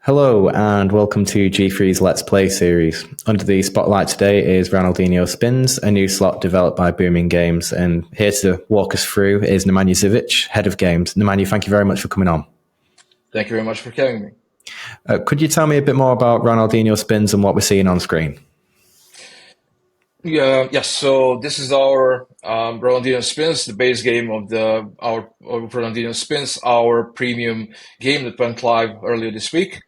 Hello and welcome to G3's Let's Play series. Under the spotlight today is Ronaldinho Spins, a new slot developed by Booming Games. And here to walk us through is Nemanja Živić, Head of Games. Nemanja, thank you very much for coming on. Thank you very much for having me. Could you tell me a bit more about Ronaldinho Spins and what we're seeing on screen? Yes. So this is our Ronaldinho Spins, the base game of our Ronaldinho Spins, our premium game that went live earlier this week.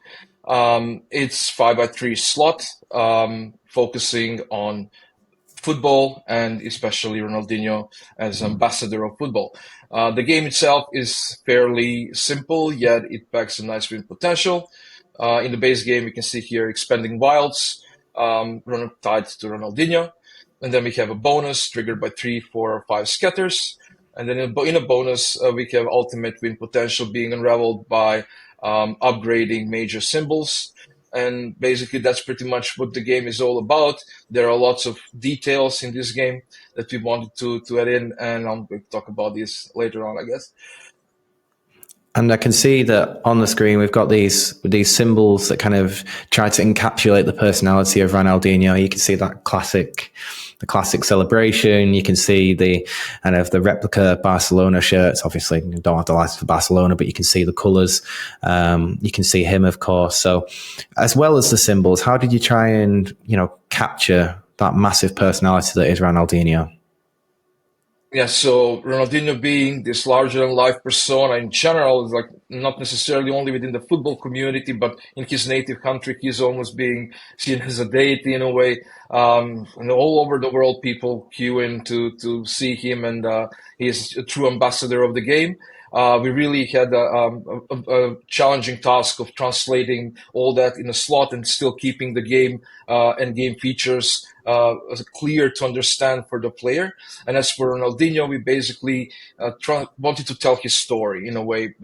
It's 5x3 slot, focusing on football and especially Ronaldinho as ambassador of football. The game itself is fairly simple, yet it packs a nice win potential. In the base game, you can see here expending wilds, tied to Ronaldinho. And then we have a bonus triggered by 3, 4, or 5 scatters. And then in a bonus, we have ultimate win potential being unraveled by upgrading major symbols. And basically, that's pretty much what the game is all about. There are lots of details in this game that we wanted to add in, and I'm going to talk about this later on, I guess. And I can see that on the screen we've got these symbols that kind of try to encapsulate the personality of Ronaldinho. You can see that the classic celebration. You can see the kind of the replica Barcelona shirts. Obviously, you don't have the license for Barcelona, but you can see the colours. You can see him, of course. So, as well as the symbols, how did you try and capture that massive personality that is Ronaldinho? Yeah, so Ronaldinho being this larger-than-life persona in general is like not necessarily only within the football community, but in his native country, he's almost being seen as a deity in a way. And all over the world, people queue in to see him, and he's a true ambassador of the game. We really had a challenging task of translating all that in a slot and still keeping the game and game features clear to understand for the player. And as for Ronaldinho, we basically wanted to tell his story in a way,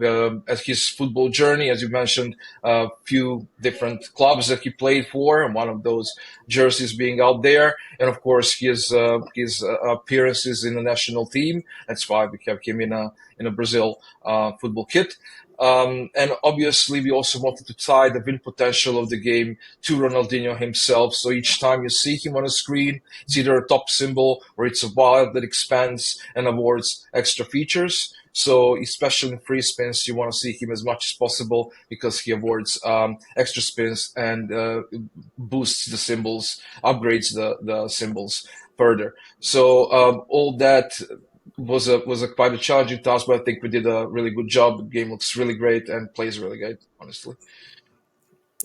as his football journey, as you mentioned, a few different clubs that he played for, and one of those jerseys being out there, and of course his appearances in the national team. That's why we have him in a Brazil football kit. And obviously, we also wanted to tie the win potential of the game to Ronaldinho himself. So each time you see him on a screen, it's either a top symbol or it's a wild that expands and awards extra features. So especially in free spins, you want to see him as much as possible because he awards extra spins and boosts the symbols, upgrades the symbols further. So all that was a quite a challenging task, but I think we did a really good job. The game looks really great and plays really great, honestly.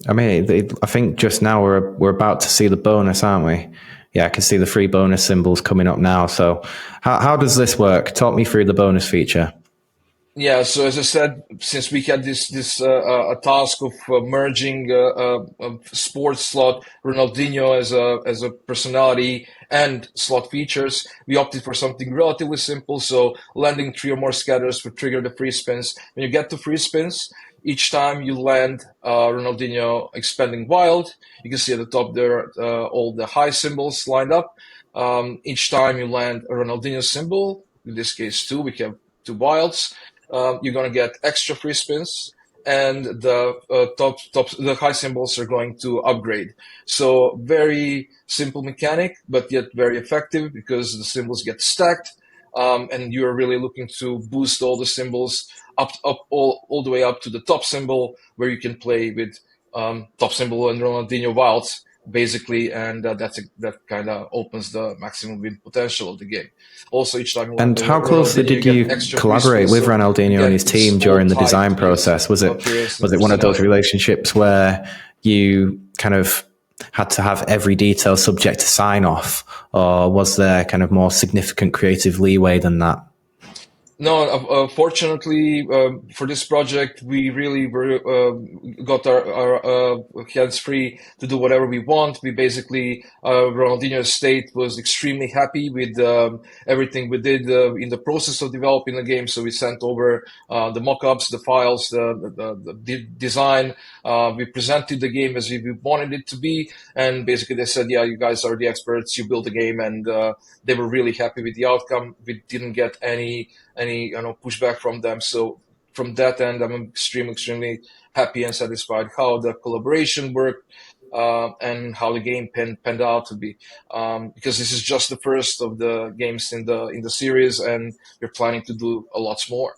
I mean, I think just now we're about to see the bonus, aren't we? Yeah, I can see the free bonus symbols coming up now. So how does this work? Talk me through the bonus feature. Yeah, so as I said, since we had this a task of merging a sports slot, Ronaldinho as a personality and slot features, we opted for something relatively simple. So landing 3 or more scatters would trigger the free spins. When you get to free spins, each time you land Ronaldinho expanding wild, you can see at the top there all the high symbols lined up. Each time you land a Ronaldinho symbol, in this case 2, we have 2 wilds. You're going to get extra free spins, and the high symbols are going to upgrade. So very simple mechanic, but yet very effective because the symbols get stacked, and you're really looking to boost all the symbols up all the way up to the top symbol, where you can play with top symbol and Ronaldinho wilds, basically, and that kind of opens the maximum win potential of the game. Also, each time and how closely did you collaborate with Ronaldinho and his team during the design process? Was it one of those relationships where you kind of had to have every detail subject to sign off, or was there kind of more significant creative leeway than that? No, fortunately for this project, we really got our hands free to do whatever we want. We basically, Ronaldinho Estate was extremely happy with everything we did in the process of developing the game. So we sent over the mock-ups, the files, the design. We presented the game as we wanted it to be, and basically they said, "Yeah, you guys are the experts. You build the game," and they were really happy with the outcome. We didn't get any pushback from them. So from that end, I'm extremely happy and satisfied how the collaboration worked, and how the game panned out to be. Because this is just the first of the games in the series, and we're planning to do a lot more.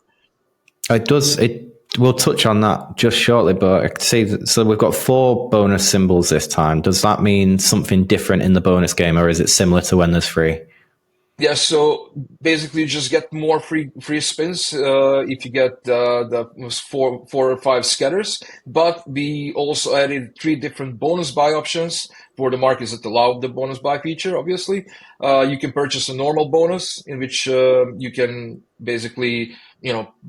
It does. It. We'll touch on that just shortly, but I can see that, so we've got 4 bonus symbols this time. Does that mean something different in the bonus game, or is it similar to when there's 3? Yeah, so basically, you just get more free spins if you get the four or five scatters. But we also added 3 different bonus buy options for the markets that allow the bonus buy feature. Obviously, you can purchase a normal bonus in which you can basically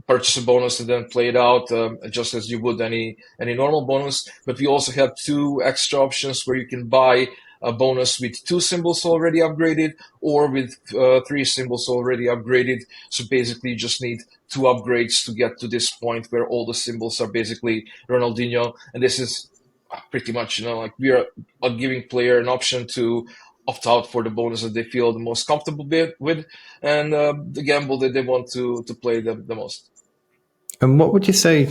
purchase a bonus and then play it out just as you would any normal bonus. But we also have 2 extra options where you can buy a bonus with 2 symbols already upgraded, or with 3 symbols already upgraded. So basically, you just need 2 upgrades to get to this point where all the symbols are basically Ronaldinho. And this is pretty much, like we are giving player an option to opt out for the bonus that they feel the most comfortable with, and the gamble that they want to play the most. And what would you say,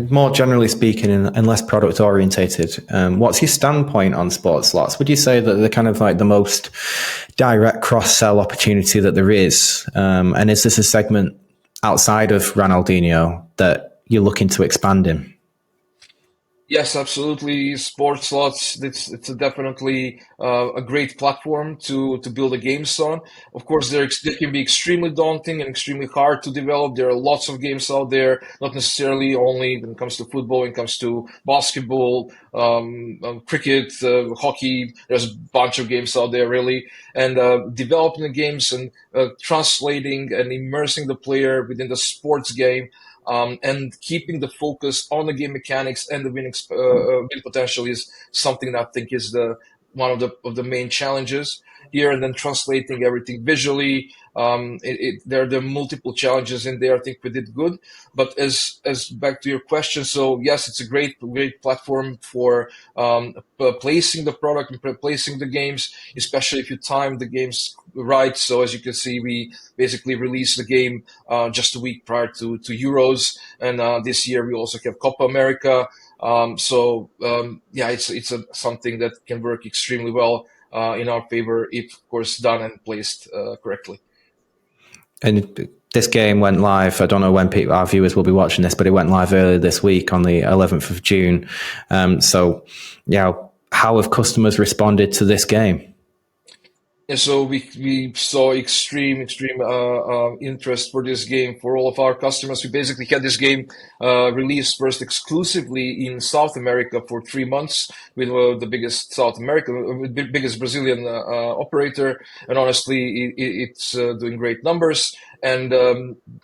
more generally speaking, and less product orientated, what's your standpoint on sports slots? Would you say that they're kind of like the most direct cross-sell opportunity that there is? And is this a segment outside of Ronaldinho that you're looking to expand in? Yes, absolutely. Sports slots, it's definitely a great platform to build a games on. Of course, they can be extremely daunting and extremely hard to develop. There are lots of games out there, not necessarily only when it comes to football, when it comes to basketball, cricket, hockey. There's a bunch of games out there, really. And developing the games and translating and immersing the player within the sports game, and keeping the focus on the game mechanics and the win potential is something that I think is the one of the main challenges here. And then translating everything visually. There are multiple challenges in there. I think we did good. But as back to your question, so yes, it's a great platform for placing the product and placing the games, especially if you time the games right. So as you can see, we basically released the game just a week prior to Euros, and this year we also have Copa America. Yeah, it's something that can work extremely well in our favor if, of course, done and placed correctly. And this game went live. I don't know when our viewers will be watching this, but it went live earlier this week on the 11th of June. So, yeah, how have customers responded to this game? And so we saw extreme interest for this game for all of our customers. We basically had this game released first exclusively in South America for 3 months with the biggest Brazilian operator, and honestly, it's doing great numbers. And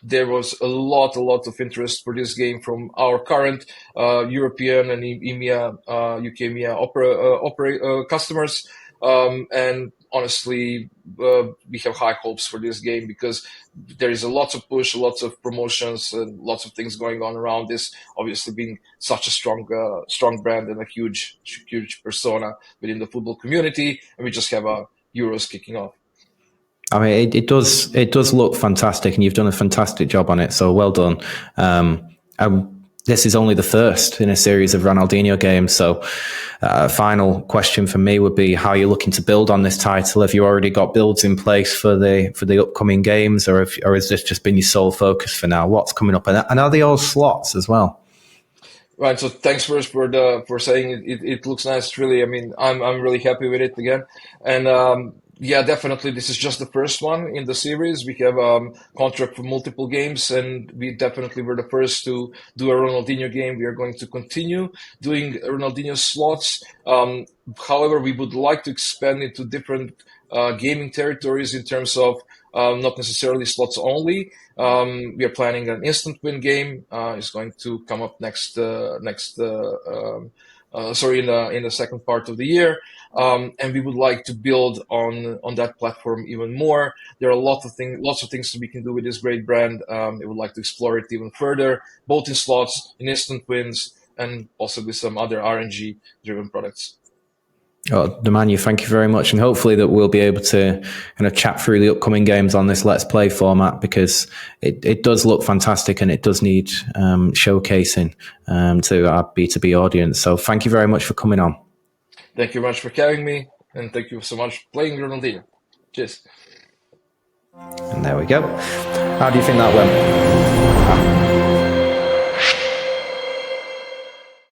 there was a lot of interest for this game from our current European and EMEA, UK EMEA customers. And honestly, we have high hopes for this game because there is a lot of push, lots of promotions, and lots of things going on around this. Obviously, being such a strong brand and a huge persona within the football community, and we just have a Euros kicking off. I mean, it does look fantastic, and you've done a fantastic job on it. So well done. This is only the first in a series of Ronaldinho games. So, final question for me would be: how are you looking to build on this title? Have you already got builds in place for the upcoming games, or has this just been your sole focus for now? What's coming up, and are they all slots as well? Right. So thanks first for saying it looks nice. Really, I mean, I'm really happy with it again, and yeah, definitely. This is just the first one in the series. We have contract for multiple games, and we definitely were the first to do a Ronaldinho game. We are going to continue doing Ronaldinho slots. However, we would like to expand into different gaming territories in terms of not necessarily slots only. We are planning an instant win game. It's going to come up in the second part of the year. And we would like to build on that platform even more. There are lots of things that we can do with this great brand. We would like to explore it even further, both in slots, in instant wins, and possibly some other RNG driven products. Oh, Nemanja, thank you very much. And hopefully that we'll be able to kind of chat through the upcoming games on this Let's Play format, because it does look fantastic and it does need showcasing to our B2B audience. So thank you very much for coming on. Thank you very much for having me, and thank you so much for playing Ronaldinho. Cheers. And there we go. How do you think that went?